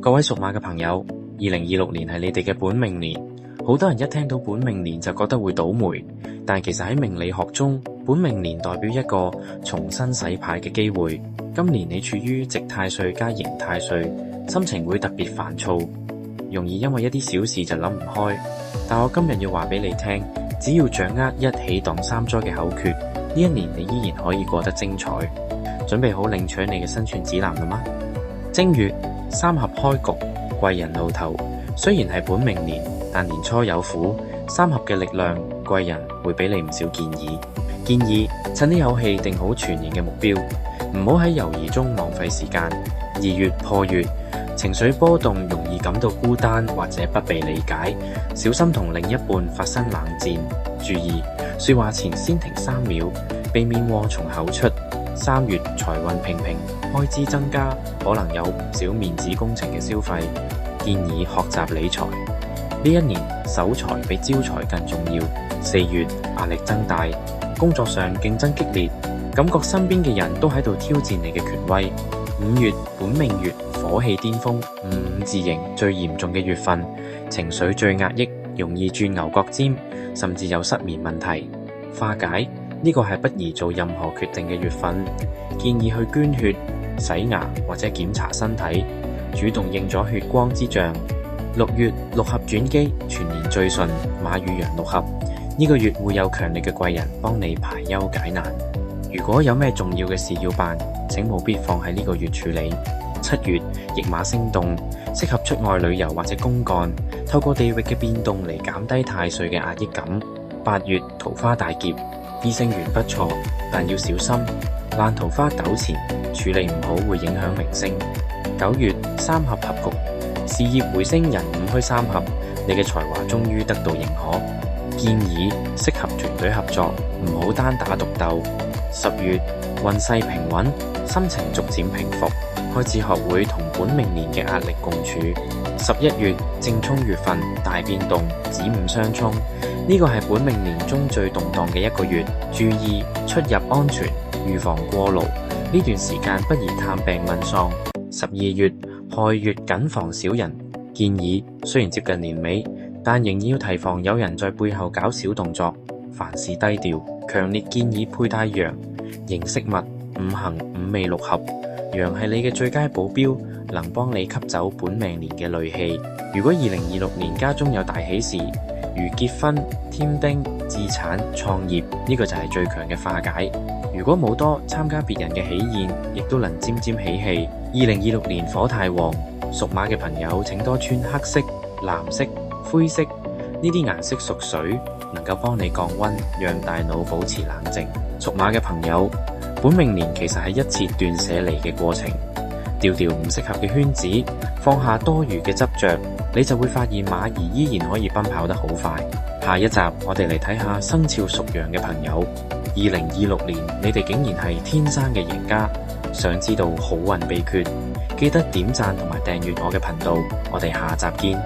各位屬馬嘅朋友，2026年係你哋嘅本命年。好多人一聽到本命年就覺得會倒霉，但其實喺命理學中，本命年代表一個重新洗牌嘅機會。今年你處於值太歲加刑太歲，心情會特別煩躁，容易因為一啲小事就諗唔開。但我今日要話俾你聽，只要掌握一起擋三災嘅口訣，呢一年你依然可以過得精彩。準備好領取你嘅生存指南啦嗎？正月三合開局，貴人露頭。雖然係本命年，但年初有虎，三合嘅力量，貴人會俾你唔少建議。建議趁呢口氣定好全年嘅目標，唔好喺猶豫中浪費時間。2月破月，情緒波動，容易感到孤單或者不被理解，小心同另一半發生冷戰。注意說話前先停3秒，避免禍從口出。3月財運平平，開支增加，可能有唔少面子工程嘅消費。建議學習理財。呢一年守財比招財更重要。4月壓力增大，工作上競爭激烈，感覺身邊嘅人都喺度挑戰你嘅權威。5月本命月，火氣巔峰，55字形最嚴重嘅月份，情緒最壓抑，容易轉牛角尖，甚至有失眠問題。化解呢個係不宜做任何決定嘅月份，建議去捐血、洗牙或者檢查身體，主動應咗血光之象。6月六合轉機，全年最順，馬與羊六合，呢個月會有強力嘅貴人幫你排憂解難。如果有咩重要嘅事要辦，請務必放喺呢個月處理。7月驛馬星動，適合出外旅遊或者公幹，透過地域嘅變動嚟減低太歲嘅壓抑感。8月桃花大劫，異性緣不錯，但要小心爛桃花糾纏，處理唔好會影響名聲。9月三合合局，事業回升，人五虛三合，你嘅才華終於得到認可。建議適合團隊合作，唔好單打獨鬥。10月運勢平穩，心情逐漸平復，開始學會同本命年嘅壓力共處。11月正沖月份，大變動，子午相沖，呢個係本命年中最動盪嘅一個月，注意出入安全，預防過勞。呢段時間不宜探病問喪。12月亥月，謹防小人。建議雖然接近年尾，但仍然要提防有人在背後搞小動作，凡事低調。強烈建議佩戴羊形飾物，五行五味六合，羊係你嘅最佳保鏢，能幫你吸走本命年嘅戾氣。如果2026年家中有大喜事，如結婚、添丁、置產、創業，呢個就係最強嘅化解。如果冇多參加別人嘅喜宴，亦都能沾沾喜氣。2026年火太旺，屬馬嘅朋友請多穿黑色、藍色、灰色，呢啲顏色屬水，能夠幫你降溫，讓大腦保持冷靜。屬馬嘅朋友，本命年其實係一次斷捨離嘅過程，調調唔適合嘅圈子，放下多餘嘅執着，你就會發現馬兒依然可以奔跑得好快。下一集我哋嚟睇下生肖屬羊嘅朋友，2026年你哋竟然係天生嘅贏家。想知道好運秘訣，記得點讚同埋訂閱我嘅頻道，我哋下集見。